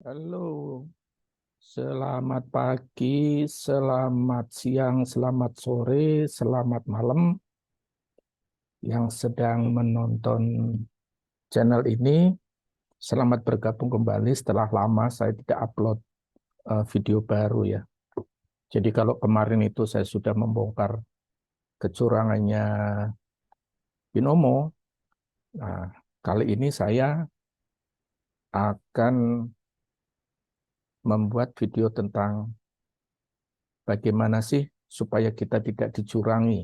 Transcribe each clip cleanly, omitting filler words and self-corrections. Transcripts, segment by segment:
Halo, selamat pagi, selamat siang, selamat sore, selamat malam yang sedang menonton channel ini. Selamat bergabung kembali setelah lama saya tidak upload video baru ya. Jadi kalau kemarin itu saya sudah membongkar kecurangannya Binomo, nah kali ini saya akan membuat video tentang bagaimana sih supaya kita tidak dicurangi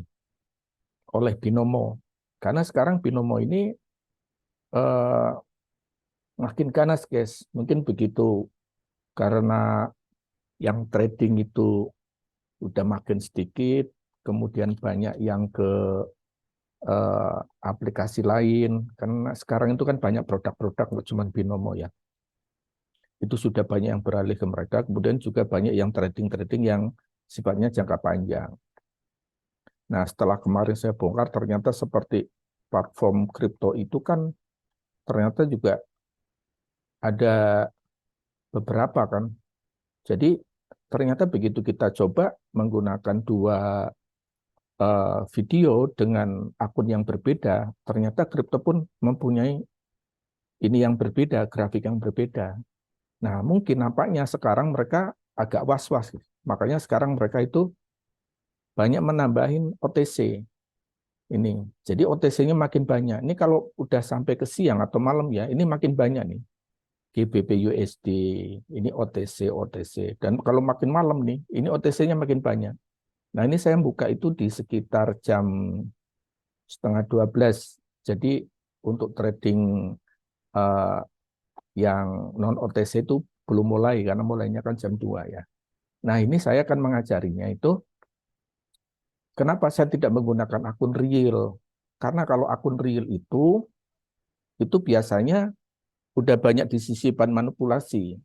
oleh Binomo. Karena sekarang Binomo ini eh, makin ganas, guys. Mungkin begitu karena yang trading itu udah makin sedikit, kemudian banyak yang ke eh, aplikasi lain. Karena sekarang itu kan banyak produk-produk, nggak cuma Binomo ya. Itu sudah banyak yang beralih ke mereka, kemudian juga banyak yang trading-trading yang sifatnya jangka panjang. Nah, setelah kemarin saya bongkar, ternyata seperti platform kripto itu kan ternyata juga ada beberapa kan. Jadi ternyata begitu kita coba menggunakan dua video dengan akun yang berbeda, ternyata kripto pun mempunyai ini yang berbeda, grafik yang berbeda. Nah, mungkin nampaknya sekarang mereka agak was-was. Makanya sekarang mereka itu banyak menambahin OTC ini. Jadi OTC-nya makin banyak. Ini kalau udah sampai ke siang atau malam ya, ini makin banyak nih. GBP USD, ini OTC, OTC. Dan kalau makin malam nih, ini OTC-nya makin banyak. Nah, ini saya buka itu di sekitar jam setengah 12. Jadi untuk trading eh, yang non OTC itu belum mulai karena mulainya kan jam 2 ya. Nah, ini saya akan mengajarinya itu kenapa saya tidak menggunakan akun real. Karena kalau akun real itu biasanya udah banyak disisipkan manipulasi.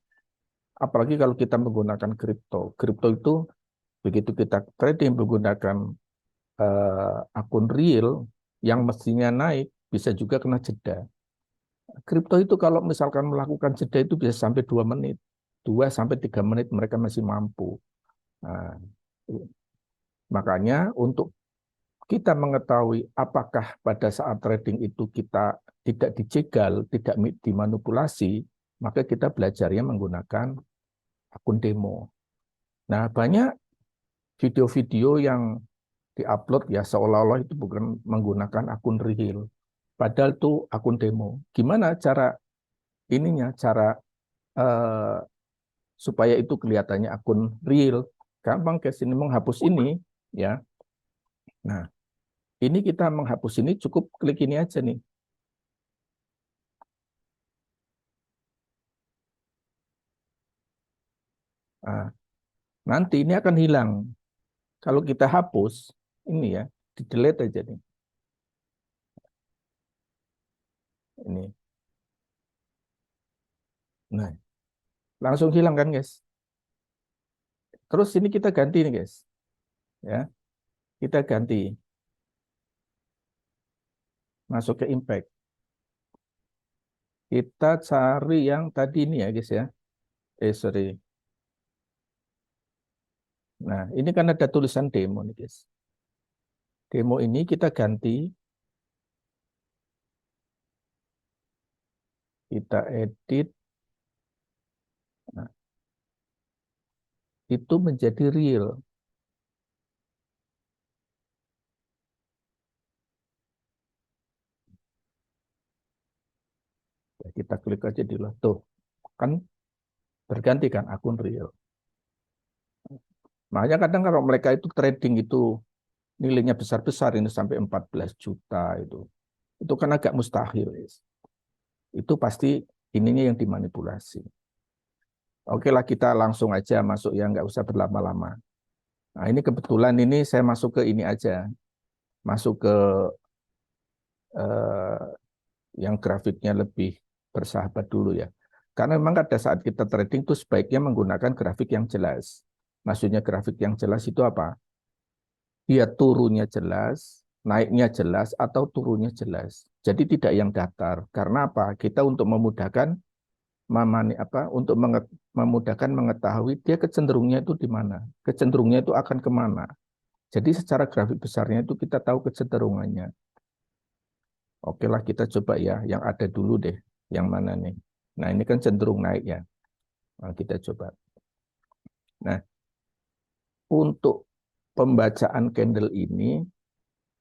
Apalagi kalau kita menggunakan kripto. Kripto itu begitu kita trading menggunakan akun real yang mestinya naik, bisa juga kena jeda. Kripto itu kalau misalkan melakukan jeda itu bisa sampai 2 menit. 2 sampai 3 menit mereka masih mampu. Nah, makanya untuk kita mengetahui apakah pada saat trading itu kita tidak dijegal, tidak dimanipulasi, maka kita belajarnya menggunakan akun demo. Nah, banyak video-video yang diupload ya seolah-olah itu bukan menggunakan akun real. Padahal itu akun demo. Gimana cara ininya, cara eh, supaya itu kelihatannya akun real? Gampang ke sini menghapus ini ya. Nah, ini kita menghapus ini cukup klik ini aja nih. Nah, nanti ini akan hilang. Kalau kita hapus ini ya, di delete aja nih. Ini. Nah, langsung hilang kan, guys? Terus ini kita ganti nih, guys. Ya, kita ganti masuk ke impact. Kita cari yang tadi ini ya, guys ya. Sorry. Nah, ini kan ada tulisan demo nih, guys. Demo ini kita ganti, kita edit, nah, itu menjadi real. Ya, kita klik aja di lah. Tuh, kan berganti kan akun real. Makanya kadang kalau mereka itu trading itu nilainya besar-besar ini sampai 14 juta itu. Itu kan agak mustahil, guys. Itu pasti ininya yang dimanipulasi. Oke lah kita langsung aja masuk ya, nggak usah berlama-lama. Nah ini kebetulan ini saya masuk ke ini aja, masuk ke eh, yang grafiknya lebih bersahabat dulu ya. Karena memang pada saat kita trading itu sebaiknya menggunakan grafik yang jelas. Maksudnya grafik yang jelas itu apa? Dia turunnya jelas, naiknya jelas, atau turunnya jelas. Jadi tidak yang datar. Karena apa? Kita untuk memudahkan untuk memudahkan mengetahui dia kecenderungnya itu di mana, kecenderungnya itu akan kemana. Jadi secara grafik besarnya itu kita tahu kecenderungannya. Oke lah kita coba ya, yang ada dulu deh, yang mana nih. Nah ini kan cenderung naik ya. Nah, kita coba. Nah untuk pembacaan candle ini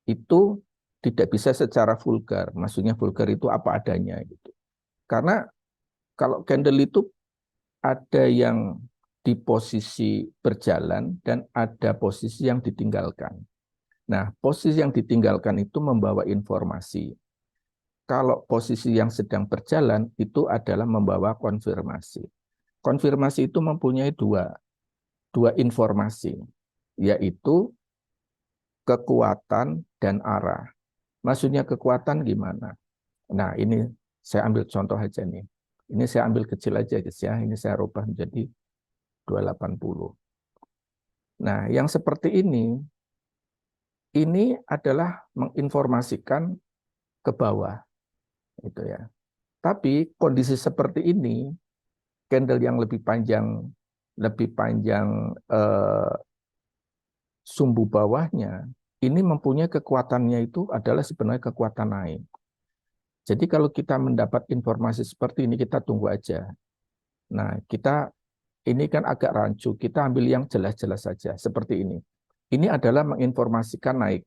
itu tidak bisa secara vulgar. Maksudnya vulgar itu apa adanya gitu. Karena kalau candle itu ada yang di posisi berjalan dan ada posisi yang ditinggalkan. Nah, posisi yang ditinggalkan itu membawa informasi. Kalau posisi yang sedang berjalan itu adalah membawa konfirmasi. Konfirmasi itu mempunyai dua informasi, yaitu kekuatan dan arah. Maksudnya kekuatan gimana? Nah, ini saya ambil contoh aja nih. Ini saya ambil kecil aja guys ya. Ini saya rubah menjadi 280. Nah, yang seperti ini adalah menginformasikan ke bawah gitu ya. Tapi kondisi seperti ini, candle yang lebih panjang sumbu bawahnya, ini mempunyai kekuatannya itu adalah sebenarnya kekuatan naik. Jadi kalau kita mendapat informasi seperti ini, kita tunggu aja. Nah, ini kan agak rancu, kita ambil yang jelas-jelas saja, seperti ini. Ini adalah menginformasikan naik.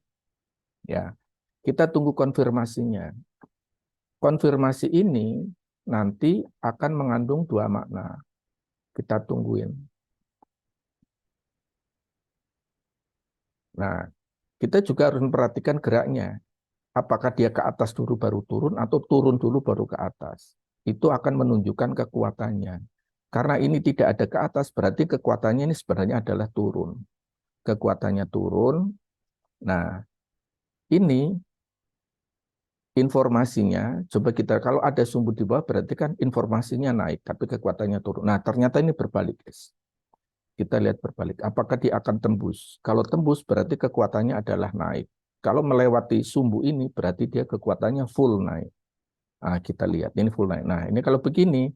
Ya, kita tunggu konfirmasinya. Konfirmasi ini nanti akan mengandung dua makna. Kita tungguin. Nah, kita juga harus memperhatikan geraknya. Apakah dia ke atas dulu baru turun atau turun dulu baru ke atas. Itu akan menunjukkan kekuatannya. Karena ini tidak ada ke atas, berarti kekuatannya ini sebenarnya adalah turun. Kekuatannya turun. Nah, ini informasinya, coba kita, kalau ada sumbu di bawah berarti kan informasinya naik, tapi kekuatannya turun. Nah, ternyata ini berbalik, guys. Kita lihat berbalik. Apakah dia akan tembus? Kalau tembus berarti kekuatannya adalah naik. Kalau melewati sumbu ini berarti dia kekuatannya full naik. Nah, kita lihat ini full naik. Nah, ini kalau begini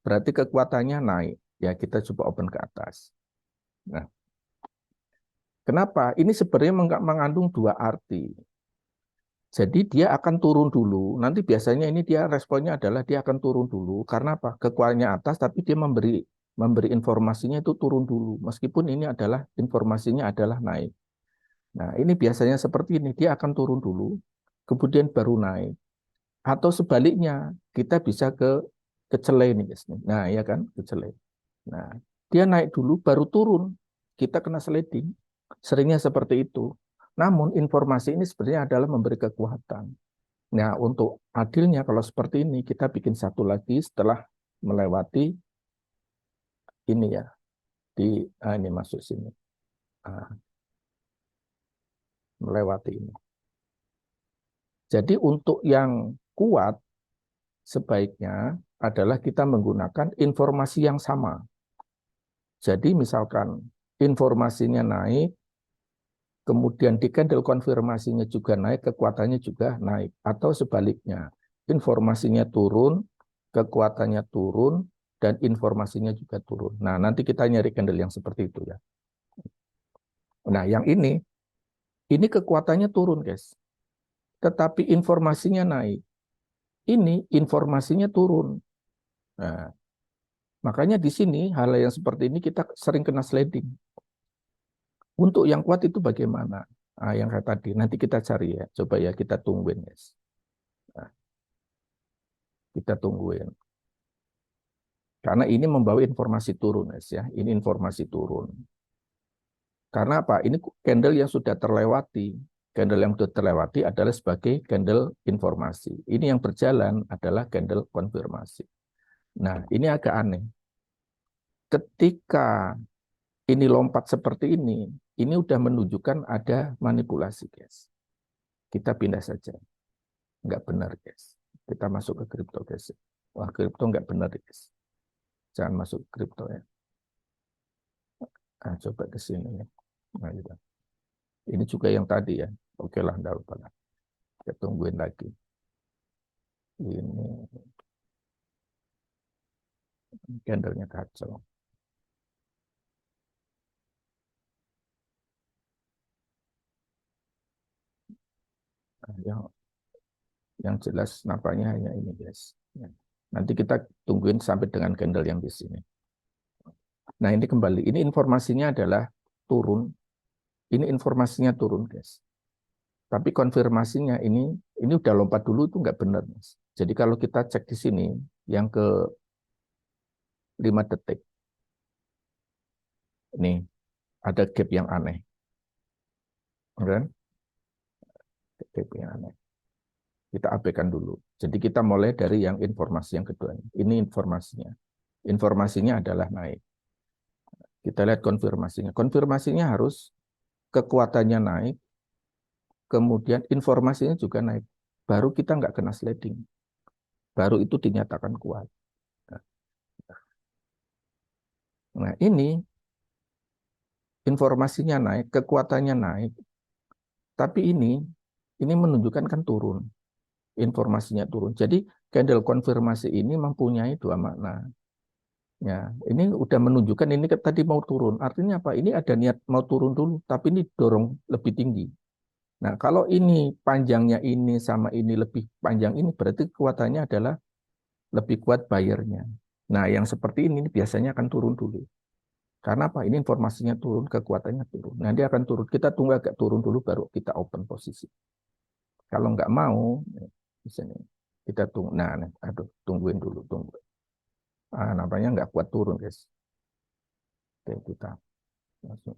berarti kekuatannya naik. Ya, kita coba open ke atas. Nah, kenapa? Ini sebenarnya mengandung dua arti. Jadi dia akan turun dulu. Nanti biasanya ini dia responnya adalah dia akan turun dulu. Karena apa? Kekuatannya atas, tapi dia memberi informasinya itu turun dulu. Meskipun ini adalah informasinya adalah naik. Nah ini biasanya seperti ini. Dia akan turun dulu, kemudian baru naik. Atau sebaliknya, kita bisa ke celai nih guys. Nah ya kan, ke celai. Nah dia naik dulu, baru turun. Kita kena sliding. Seringnya seperti itu. Namun informasi ini sebenarnya adalah memberi kekuatan. Nah, untuk adilnya kalau seperti ini kita bikin satu lagi setelah melewati ini ya. Ini masuk sini. Ah, melewati ini. Jadi untuk yang kuat sebaiknya adalah kita menggunakan informasi yang sama. Jadi misalkan informasinya naik, kemudian di candle konfirmasinya juga naik, kekuatannya juga naik. Atau sebaliknya, informasinya turun, kekuatannya turun, dan informasinya juga turun. Nah, nanti kita nyari candle yang seperti itu ya. Nah, yang ini kekuatannya turun, guys. Tetapi informasinya naik. Ini informasinya turun. Nah, makanya di sini hal yang seperti ini kita sering kena sliding. Untuk yang kuat itu bagaimana? Nah, yang kayak tadi, nanti kita cari ya. Coba ya kita tungguin, guys. Nah, kita tungguin. Karena ini membawa informasi turun, guys ya. Ini informasi turun. Karena apa? Ini candle yang sudah terlewati. Candle yang sudah terlewati adalah sebagai candle informasi. Ini yang berjalan adalah candle konfirmasi. Nah, ini agak aneh. Ketika ini lompat seperti ini udah menunjukkan ada manipulasi, guys. Kita pindah saja. Nggak benar, guys. Kita masuk ke kripto, guys. Wah, kripto nggak benar, guys. Jangan masuk ke kripto ya. Nah, coba ke sini ya. Nah, gitu. Ini juga yang tadi ya. Oke lah, enggak apa-apa. Kita tungguin lagi. Ini Candlenya kacau. Nah, yang jelas nampaknya hanya ini, guys. Ya. Nanti kita tungguin sampai dengan candle yang di sini. Nah, ini kembali. Ini informasinya adalah turun. Ini informasinya turun, guys. Tapi konfirmasinya ini udah lompat dulu itu nggak benar, Mas. Jadi kalau kita cek di sini, yang ke 5 detik, ini ada gap yang aneh. Kan? Gap yang aneh. Kita abaikan dulu. Jadi kita mulai dari yang informasi yang kedua. Ini informasinya. Informasinya adalah naik. Kita lihat konfirmasinya. Konfirmasinya harus kekuatannya naik, kemudian informasinya juga naik. Baru kita nggak kena sliding. Baru itu dinyatakan kuat. Nah, ini informasinya naik, kekuatannya naik, tapi ini menunjukkan kan turun. Informasinya turun. Jadi candle konfirmasi ini mempunyai dua makna. Ya, ini udah menunjukkan ini tadi mau turun. Artinya apa? Ini ada niat mau turun dulu, tapi ini dorong lebih tinggi. Nah, kalau ini panjangnya ini sama ini lebih panjang ini, berarti kekuatannya adalah lebih kuat bayarnya. Nah, yang seperti ini biasanya akan turun dulu. Karena apa? Ini informasinya turun, kekuatannya turun. Nah, dia akan turun. Kita tunggu agak turun dulu, baru kita open posisi. Kalau nggak mau, di sini kita tunggu. Nah, aduh, tungguin dulu, tunggu. Nampaknya nggak kuat turun, guys. Oke, kita masuk.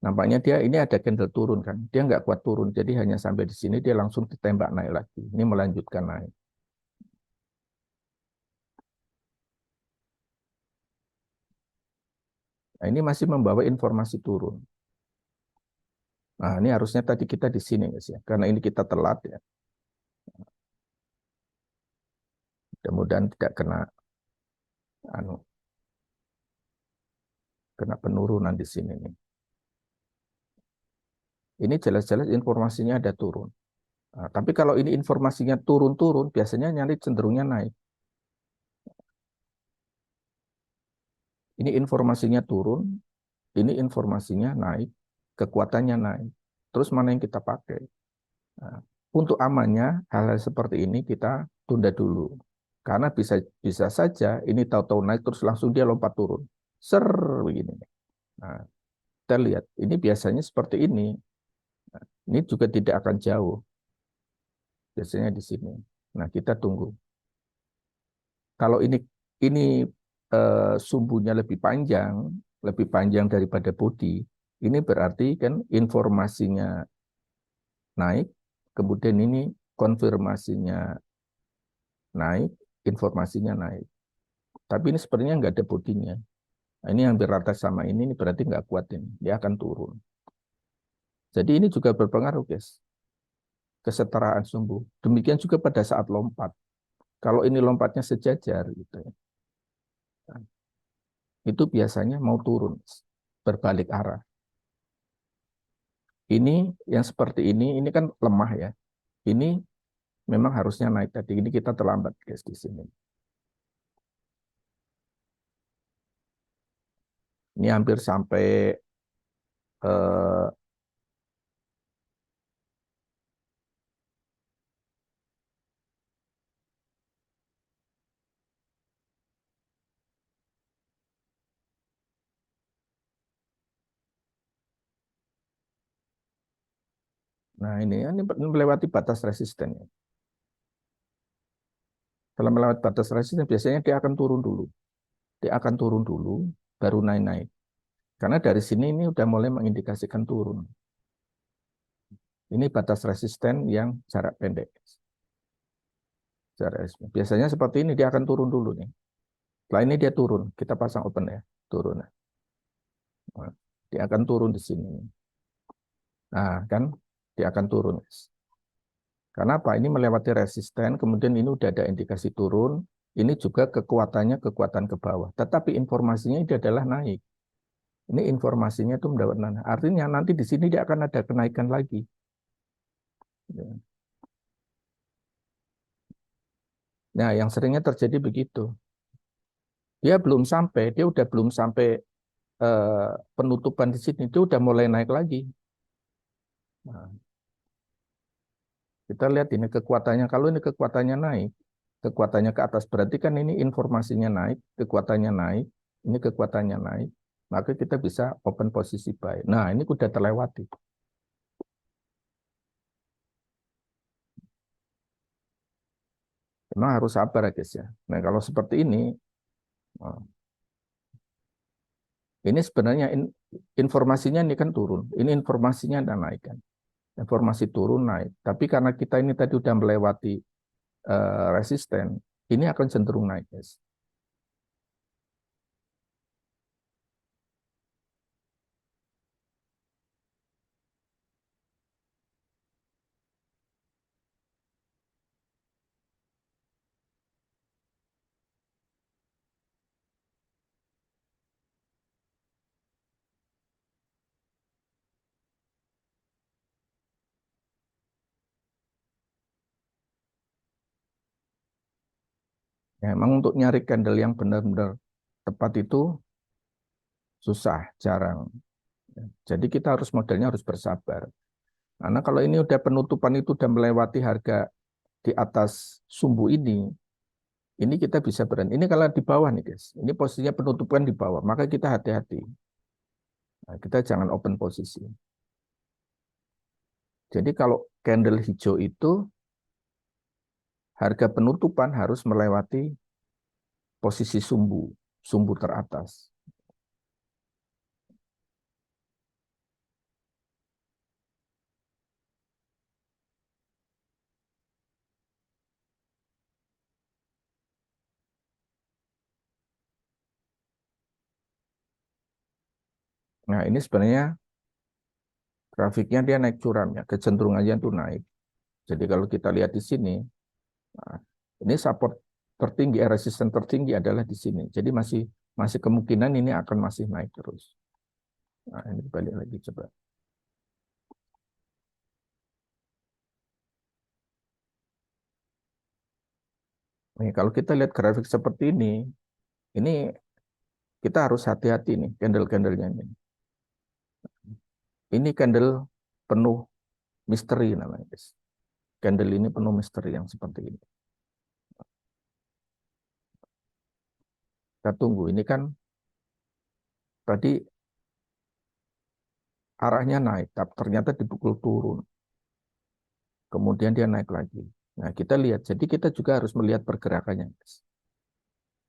Nampaknya dia ini ada candle turun kan. Dia nggak kuat turun, jadi hanya sampai di sini dia langsung ditembak naik lagi. Ini melanjutkan naik. Nah, ini masih membawa informasi turun. Nah, ini harusnya tadi kita di sini, guys ya. Karena ini kita telat ya. Mudah-mudahan tidak anu, kena penurunan di sini nih. Ini jelas-jelas informasinya ada turun. Nah, tapi kalau ini informasinya turun-turun, biasanya nyari cenderungnya naik. Ini informasinya turun, ini informasinya naik, kekuatannya naik. Terus mana yang kita pakai? Nah, untuk amannya, hal-hal seperti ini kita tunda dulu. Karena bisa bisa saja ini tahu-tahu naik terus langsung dia lompat turun. Ser begini. Nah, kita lihat, ini biasanya seperti ini. Nah, ini juga tidak akan jauh. Biasanya di sini. Nah, kita tunggu. Kalau ini sumbunya lebih panjang daripada body, ini berarti kan informasinya naik, kemudian ini konfirmasinya naik, informasinya naik. Tapi ini sepertinya nggak ada bodinya. Nah, ini yang berrata sama ini berarti nggak kuat ini, dia akan turun. Jadi ini juga berpengaruh, guys, kesetaraan sumbu. Demikian juga pada saat lompat. Kalau ini lompatnya sejajar, gitu ya, itu biasanya mau turun, berbalik arah. Ini yang seperti ini kan lemah ya. Ini memang harusnya naik tadi. Ini kita terlambat, guys, di sini. Ini hampir sampai eh, nah ini melewati batas resisten ya. Kalau melewati batas resisten biasanya dia akan turun dulu. Dia akan turun dulu, baru naik-naik. Karena dari sini ini udah mulai mengindikasikan turun. Ini batas resisten yang jarak pendek. Biasanya seperti ini dia akan turun dulu nih. Setelah ini dia turun, kita pasang open ya, turun. Nah, dia akan turun di sini. Nah, kan dia akan turun. Karena apa? Ini melewati resisten, kemudian ini udah ada indikasi turun. Ini juga kekuatannya kekuatan ke bawah. Tetapi informasinya ini adalah naik. Ini informasinya itu mendapat naik. Artinya nanti di sini dia akan ada kenaikan lagi. Ya. Nah, yang seringnya terjadi begitu. dia udah belum sampai penutupan di sini, dia udah mulai naik lagi. Nah, kita lihat ini kekuatannya, kalau ini kekuatannya naik, kekuatannya ke atas, berarti kan ini informasinya naik, kekuatannya naik, ini kekuatannya naik, maka kita bisa open posisi buy. Nah, ini udah terlewati. Memang harus sabar ya guys ya. Nah, kalau seperti nah, ini sebenarnya informasinya ini kan turun, ini informasinya ada naik kan. Informasi turun naik. Tapi karena kita ini tadi udah melewati resisten, ini akan cenderung naik guys. Ya, emang untuk nyari candle yang benar-benar tepat itu susah, jarang. Jadi kita harus modelnya harus bersabar. Karena kalau ini udah penutupan itu udah melewati harga di atas sumbu ini kita bisa berhenti. Ini kalau di bawah nih guys, ini posisinya penutupan di bawah, maka kita hati-hati. Nah, kita jangan open posisi. Jadi kalau candle hijau itu harga penutupan harus melewati posisi sumbu teratas. Nah, ini sebenarnya grafiknya dia naik curam ya, kecenderungannya itu naik. Jadi kalau kita lihat di sini, nah, ini support tertinggi, resisten tertinggi adalah di sini. Jadi masih masih kemungkinan ini akan masih naik terus. Nah, ini balik lagi coba. Nih, kalau kita lihat grafik seperti ini kita harus hati-hati nih candle-candlenya ini. Ini candle penuh misteri namanya, guys. Candle ini penuh misteri yang seperti ini. Kita tunggu. Ini kan tadi arahnya naik, tapi ternyata dipukul turun. Kemudian dia naik lagi. Nah, kita lihat. Jadi kita juga harus melihat pergerakannya, guys.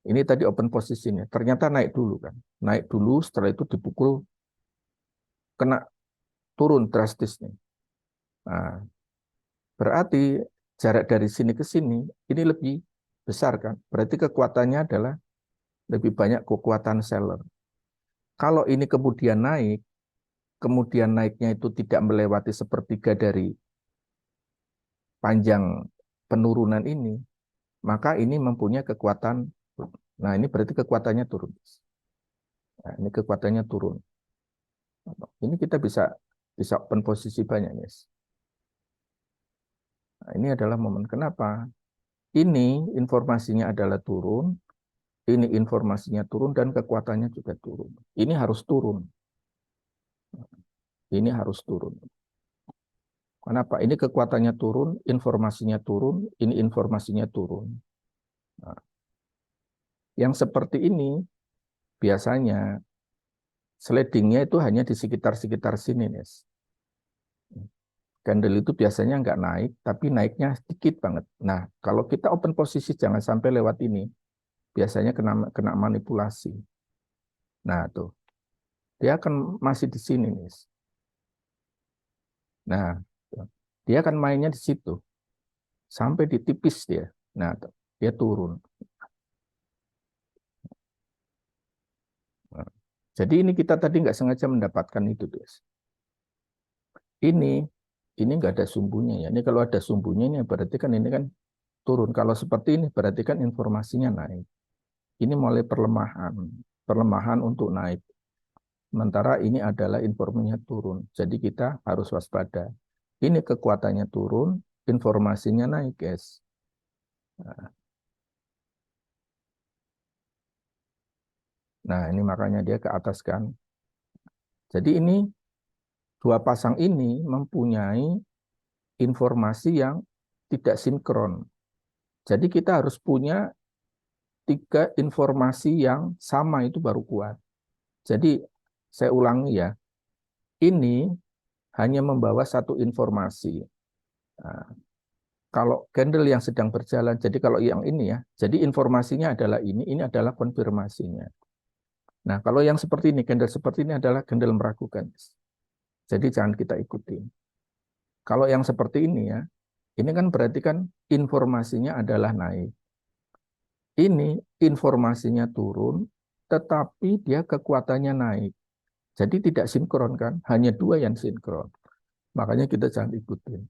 Ini tadi open posisinya. Ternyata naik dulu kan. Naik dulu, setelah itu dipukul, kena turun drastis nih. Nah, berarti jarak dari sini ke sini, ini lebih besar kan. Berarti kekuatannya adalah lebih banyak kekuatan seller. Kalau ini kemudian naiknya itu tidak melewati sepertiga dari panjang penurunan ini, maka ini mempunyai kekuatan. Nah, ini berarti kekuatannya turun. Nah, ini kekuatannya turun. Ini kita bisa bisa open posisi banyak, guys. Nah, ini adalah momen kenapa ini informasinya adalah turun, ini informasinya turun dan kekuatannya juga turun. Ini harus turun. Ini harus turun. Kenapa? Ini kekuatannya turun, informasinya turun, ini informasinya turun. Nah, yang seperti ini biasanya slidingnya itu hanya di sekitar-sekitar sini, Nes. Candle itu biasanya nggak naik, tapi naiknya sedikit banget. Nah, kalau kita open posisi jangan sampai lewat ini. Biasanya kena kena manipulasi. Nah, tuh. Dia akan masih di sini, Nes. Nah, tuh. Dia akan mainnya di situ. Sampai di tipis dia. Nah, tuh. Dia turun. Nah, jadi ini kita tadi nggak sengaja mendapatkan itu, guys. Ini nggak ada sumbunya ya. Ini kalau ada sumbunya ini berarti kan ini kan turun. Kalau seperti ini berarti kan informasinya naik. Ini mulai perlemahan, perlemahan untuk naik. Sementara ini adalah informasinya turun. Jadi kita harus waspada. Ini kekuatannya turun, informasinya naik, guys. Nah, Nah, ini makanya dia ke atas kan. Jadi ini dua pasang ini mempunyai informasi yang tidak sinkron. Jadi kita harus punya tiga informasi yang sama itu baru kuat. Jadi saya ulangi ya, ini hanya membawa satu informasi. Nah, kalau candle yang sedang berjalan, jadi kalau yang ini ya, jadi informasinya adalah ini adalah konfirmasinya. Nah, kalau yang seperti ini, candle seperti ini adalah candle meragukan. Jadi jangan kita ikuti. Kalau yang seperti ini ya, ini kan berarti kan informasinya adalah naik. Ini informasinya turun, tetapi dia kekuatannya naik. Jadi tidak sinkron kan, hanya dua yang sinkron. Makanya kita jangan ikutin.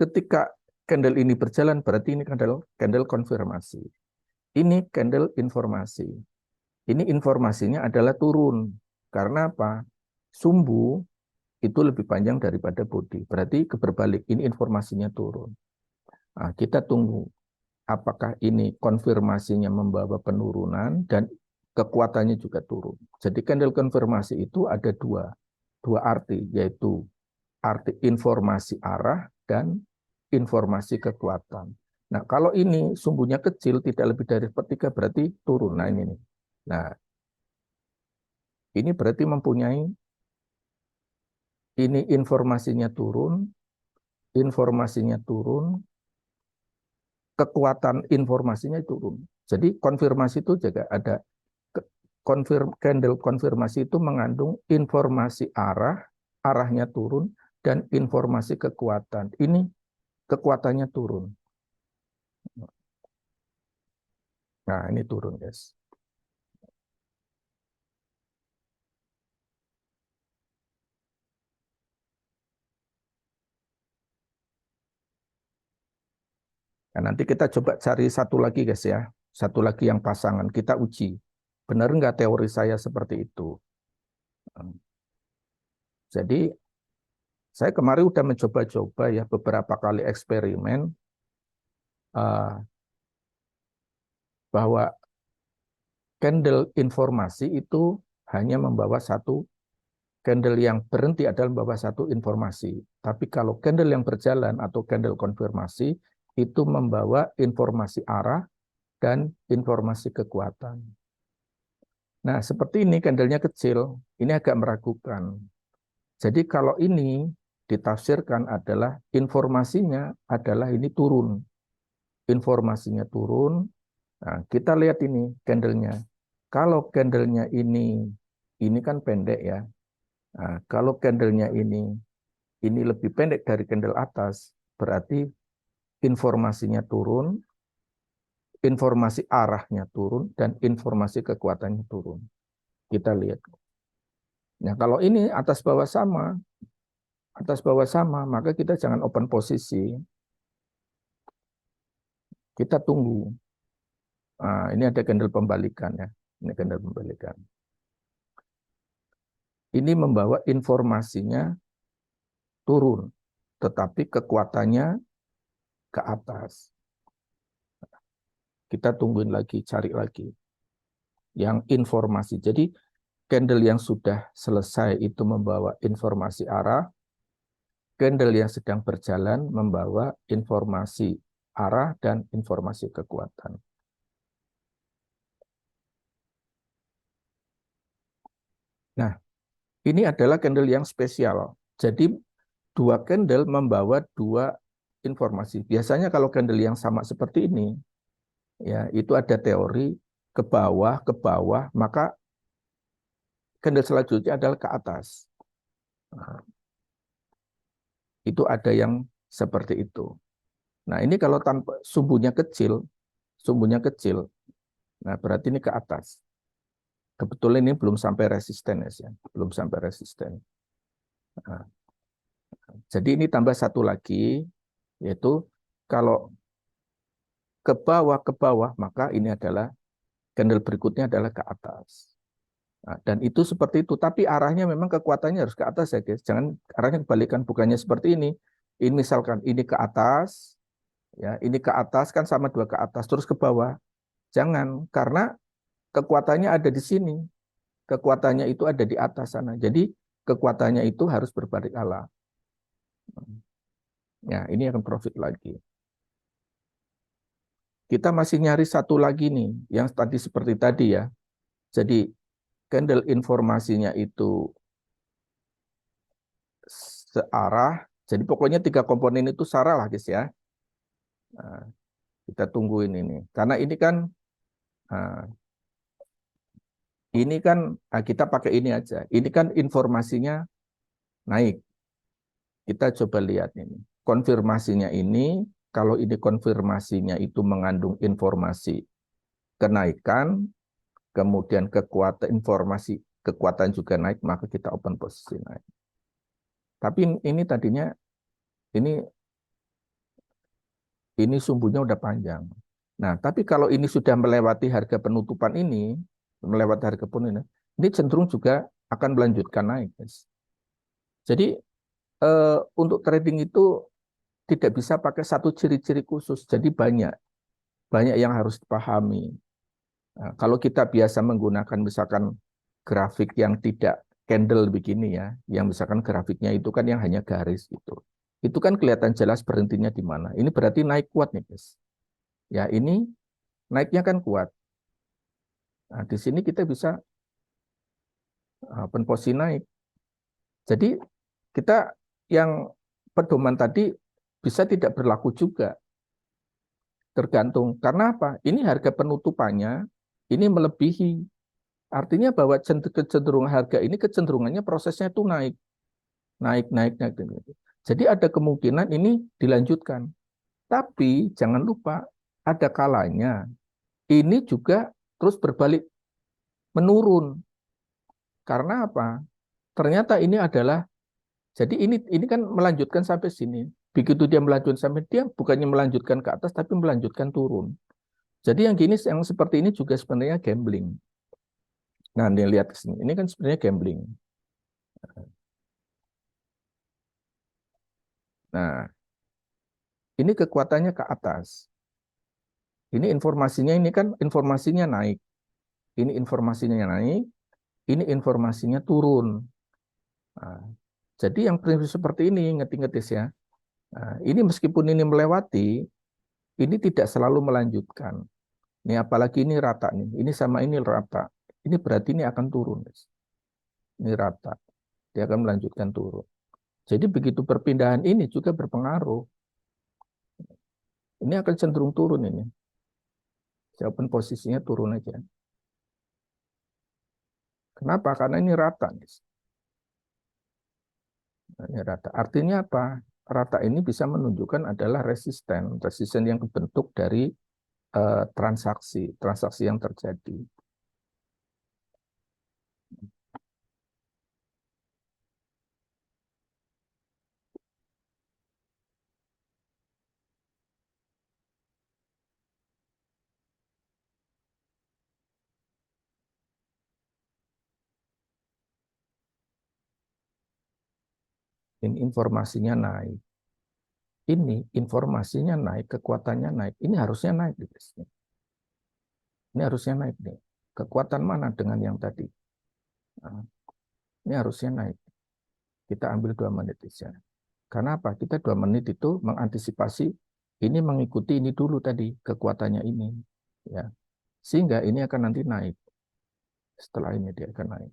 Ketika candle ini berjalan, berarti ini candle konfirmasi. Ini candle informasi. Ini informasinya adalah turun. Karena apa? Sumbu itu lebih panjang daripada body. Berarti berbalik, ini informasinya turun. Nah, kita tunggu apakah ini konfirmasinya membawa penurunan dan kekuatannya juga turun. Jadi candle konfirmasi itu ada dua arti, yaitu arti informasi arah dan informasi kekuatan. Nah, kalau ini sumbunya kecil, tidak lebih dari sepertiga, berarti turun. Nah, ini nih. Nah, ini berarti mempunyai, ini informasinya turun, kekuatan informasinya turun. Jadi konfirmasi itu juga ada candle konfirmasi itu mengandung informasi arahnya turun, dan informasi kekuatan. Ini kekuatannya turun. Nah, ini turun, guys. Nah, nanti kita coba cari satu lagi, guys ya. Satu lagi yang pasangan, kita uji. Benar nggak teori saya seperti itu? Jadi, saya kemarin udah mencoba-coba ya beberapa kali eksperimen bahwa candle informasi itu hanya membawa satu, candle yang berhenti adalah membawa satu informasi. Tapi kalau candle yang berjalan atau candle konfirmasi itu membawa informasi arah dan informasi kekuatan. Nah, seperti ini candlenya kecil, ini agak meragukan. Jadi kalau ini ditafsirkan adalah informasinya adalah ini turun. Informasinya turun. Nah, kita lihat ini candlenya. Kalau candlenya ini kan pendek ya. Nah, kalau candlenya ini lebih pendek dari candle atas, berarti informasinya turun, informasi arahnya turun, dan informasi kekuatannya turun. Kita lihat. Nah, kalau ini atas bawah sama, maka kita jangan open posisi. Kita tunggu. Nah, ini ada candle pembalikan ya. Ini candle pembalikan. Ini membawa informasinya turun, tetapi kekuatannya ke atas. Kita tungguin lagi, cari lagi. Yang informasi. Jadi candle yang sudah selesai itu membawa informasi arah, candle yang sedang berjalan membawa informasi arah dan informasi kekuatan. Nah, ini adalah candle yang spesial. Jadi dua candle membawa dua informasi. Biasanya kalau candle yang sama seperti ini, ya itu ada teori ke bawah, maka candle selanjutnya adalah ke atas. Nah, itu ada yang seperti itu. Nah, ini kalau tanpa sumbunya kecil, nah berarti ini ke atas. Kebetulan ini belum sampai resisten ya, belum sampai resisten. Nah, jadi ini tambah satu lagi, yaitu kalau ke bawah, maka ini adalah candle berikutnya adalah ke atas. Nah, dan itu seperti itu, tapi arahnya memang kekuatannya harus ke atas ya guys. Jangan arahnya kebalikan, bukannya seperti ini. Ini misalkan ini ke atas, ya ini ke atas kan sama dua ke atas, terus ke bawah. Jangan, karena kekuatannya ada di sini. Kekuatannya itu ada di atas sana. Jadi kekuatannya itu harus berbalik arah. Ya, ini akan profit lagi. Kita masih nyari satu lagi nih, yang tadi seperti tadi ya. Jadi candle informasinya itu searah. Jadi pokoknya 3 komponen itu searah lah guys ya. Nah, kita tungguin ini. Karena nah, ini kan kita pakai ini aja. Ini kan informasinya naik. Kita coba lihat ini. Konfirmasinya ini, kalau ini konfirmasinya itu mengandung informasi kenaikan, kemudian kekuatan juga naik, maka kita open posisi naik. Tapi ini tadinya ini sumbunya udah panjang. Nah, tapi kalau ini sudah melewati harga penutupan ini, melewati harga penutupan ini cenderung juga akan melanjutkan naik, guys. Jadi untuk trading itu tidak bisa pakai satu ciri-ciri khusus. Jadi banyak yang harus dipahami. Nah, kalau kita biasa menggunakan misalkan grafik yang tidak candle begini ya, yang misalkan grafiknya itu kan yang hanya garis gitu. Itu kan kelihatan jelas berhentinya di mana. Ini berarti naik kuat nih, guys. Ya, ini naiknya kan kuat. Nah, di sini kita bisa open posisi naik. Jadi kita yang pedoman tadi bisa tidak berlaku juga. Tergantung. Karena apa? Ini harga penutupannya ini melebihi. Artinya bahwa kecenderungan harga ini kecenderungannya prosesnya itu naik. Naik, naik, naik. Jadi ada kemungkinan ini dilanjutkan. Tapi jangan lupa ada kalanya ini juga terus berbalik menurun. Karena apa? Ternyata ini adalah jadi ini kan melanjutkan sampai sini. Begitu dia melanjutkan sampai dia bukannya melanjutkan ke atas tapi melanjutkan turun. Jadi yang gini yang seperti ini juga sebenarnya gambling. Nah, dia lihat ke sini. Ini kan sebenarnya gambling. Nah, ini kekuatannya ke atas. Ini informasinya ini kan informasinya naik. Ini informasinya naik, ini informasinya turun. Nah, jadi yang prinsip seperti ini, ngerti-ngerti ya. Nah, ini meskipun ini melewati, ini tidak selalu melanjutkan. Ini apalagi ini rata nih, ini sama ini rata. Ini berarti ini akan turun. Ini rata, dia akan melanjutkan turun. Jadi begitu perpindahan ini juga berpengaruh. Ini akan cenderung turun ini. Siapapun posisinya turun aja. Kenapa? Karena ini rata. Ini rata. Artinya apa? Rata ini bisa menunjukkan adalah resisten. Resisten yang terbentuk dari transaksi yang terjadi. Ini informasinya naik. Ini informasinya naik, kekuatannya naik. Ini harusnya naik. Ini harusnya naik nih. Kekuatan mana dengan yang tadi? Nah, ini harusnya naik. Kita ambil 2 menit saja. Karena apa? Kita 2 menit itu mengantisipasi ini mengikuti ini dulu tadi kekuatannya ini, ya. Sehingga ini akan nanti naik. Setelah ini dia akan naik.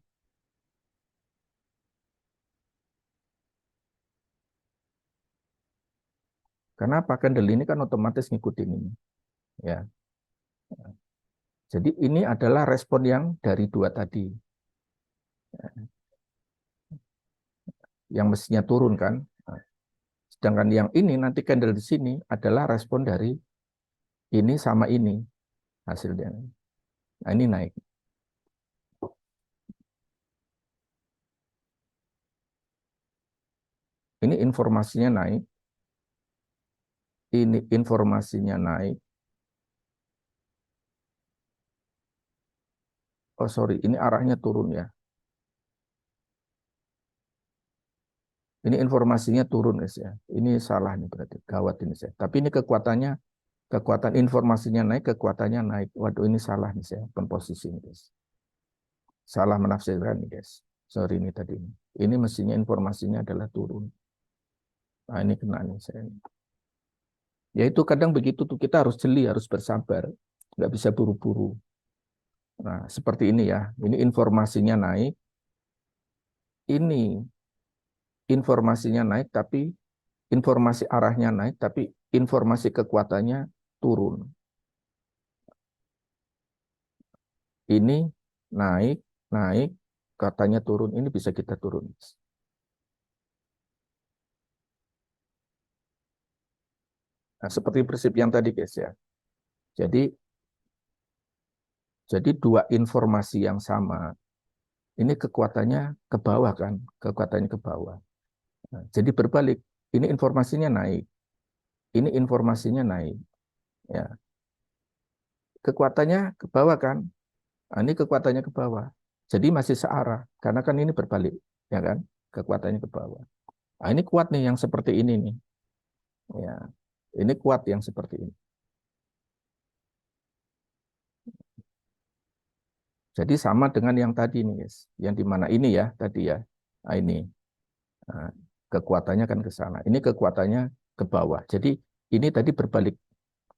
Karena apa? Candle ini kan otomatis ngikutin ini, ya. Jadi ini adalah respon yang dari 2 tadi, yang mestinya turun kan. Nah, sedangkan yang ini nanti candle di sini adalah respon dari ini sama ini hasilnya. Nah, ini naik. Ini informasinya naik. Ini informasinya naik. Oh sorry, ini arahnya turun ya. Ini informasinya turun ya. Ini salah nih berarti, gawat ini saya. Tapi ini kekuatannya Kekuatan informasinya naik, kekuatannya naik. Waduh, ini salah nih saya, komposisi ini, guys. Salah menafsirkan nih, guys. Sorry ini tadi. Ini mestinya informasinya adalah turun. Nah, ini kena nih saya. Ya itu kadang begitu tuh, kita harus jeli, harus bersabar. Nggak bisa buru-buru. Nah, seperti ini ya. Ini informasinya naik. Ini informasinya naik, tapi informasi arahnya naik, tapi informasi kekuatannya turun. Ini naik, naik, katanya turun. Ini bisa kita turun. Nah, seperti prinsip yang tadi, guys ya. Jadi, jadi dua informasi yang sama, ini kekuatannya ke bawah kan, kekuatannya ke bawah. Nah, jadi berbalik, ini informasinya naik, ini informasinya naik, ya. Kekuatannya ke bawah kan, nah, ini kekuatannya ke bawah. Jadi masih searah, karena kan ini berbalik, ya kan, kekuatannya ke bawah. Nah, ini kuat nih yang seperti ini nih, ya. Ini kuat yang seperti ini. Jadi sama dengan yang tadi nih, guys. Yang di mana ini ya, tadi ya. Nah, ini. Nah, kekuatannya kan ke sana. Ini kekuatannya ke bawah. Jadi ini tadi berbalik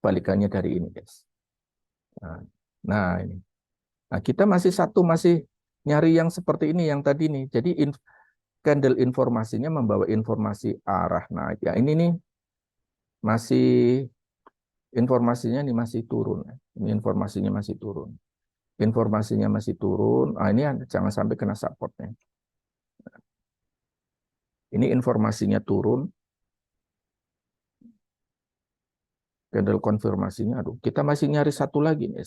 balikannya dari ini, guys. Nah, nah, ini. Nah, kita masih nyari yang seperti ini yang tadi nih. Jadi candle informasinya membawa informasi arah naik. Ya, ini nih masih informasinya nih masih turun. Ini informasinya masih turun. Informasinya masih turun. Ah, ini jangan sampai kena supportnya. Ini informasinya turun. Candle konfirmasinya, aduh, kita masih nyari satu lagi, nih.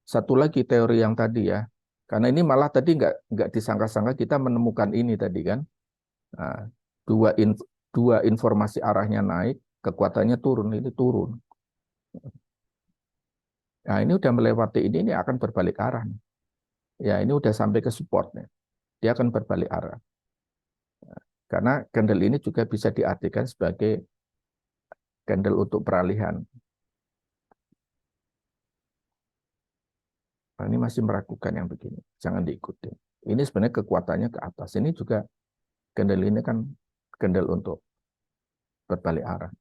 Satu lagi teori yang tadi ya. Karena ini malah tadi nggak disangka-sangka kita menemukan ini tadi kan. Nah, dua, dua informasi arahnya naik, kekuatannya turun, ini turun. Nah, ini udah melewati ini akan berbalik arah. Nih. Ya, ini udah sampai ke supportnya. Dia akan berbalik arah. Karena candle ini juga bisa diartikan sebagai candle untuk peralihan. Nah, ini masih meragukan yang begini. Jangan diikuti. Ini sebenarnya kekuatannya ke atas. Ini juga candle ini kan candle untuk berbalik arah.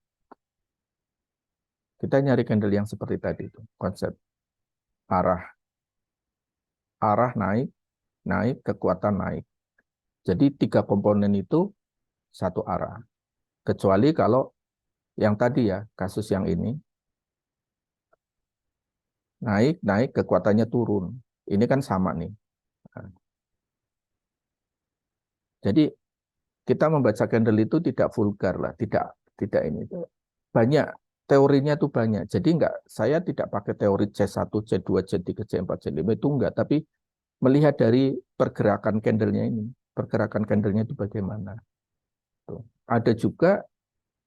Kita nyari candle yang seperti tadi itu. Konsep arah arah naik, naik, kekuatan naik. Jadi tiga komponen itu satu arah. Kecuali kalau yang tadi ya, kasus yang ini, naik, naik, kekuatannya turun. Ini kan sama nih. Nah, jadi kita membaca candle itu tidak vulgar lah, tidak ini. Banyak teorinya tuh banyak. Jadi enggak, saya tidak pakai teori C1, C2, C3, C4, C5 itu enggak, tapi melihat dari pergerakan candlenya ini. Pergerakan candlenya itu bagaimana. Tuh. Ada juga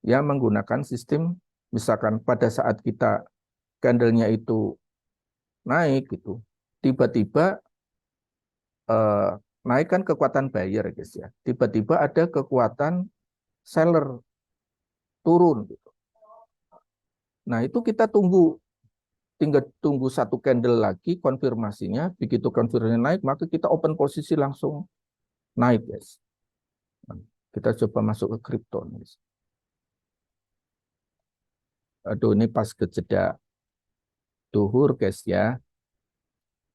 yang menggunakan sistem, misalkan pada saat kita candlenya itu naik gitu, tiba-tiba eh, naik kan kekuatan buyer guys ya. Tiba-tiba ada kekuatan seller turun gitu. Nah, itu kita tinggal tunggu satu candle lagi konfirmasinya. Begitu konfirmasinya naik, maka kita open posisi langsung naik guys. Nah, kita coba masuk ke kripto guys. Aduh, ini pas ke jeda duhur guys ya.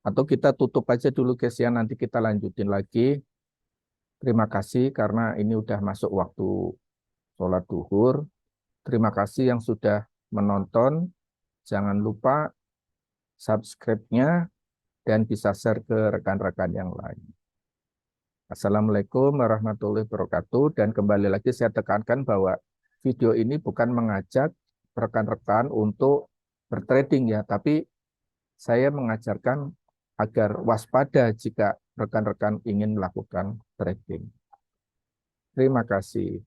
Atau kita tutup aja dulu guys ya, nanti kita lanjutin lagi. Terima kasih karena ini udah masuk waktu sholat duhur. Terima kasih yang sudah menonton. Jangan lupa subscribe-nya dan bisa share ke rekan-rekan yang lain. Assalamualaikum warahmatullahi wabarakatuh. Dan kembali lagi saya tekankan bahwa video ini bukan mengajak rekan-rekan untuk bertrading ya, tapi saya mengajarkan agar waspada jika rekan-rekan ingin melakukan trading. Terima kasih.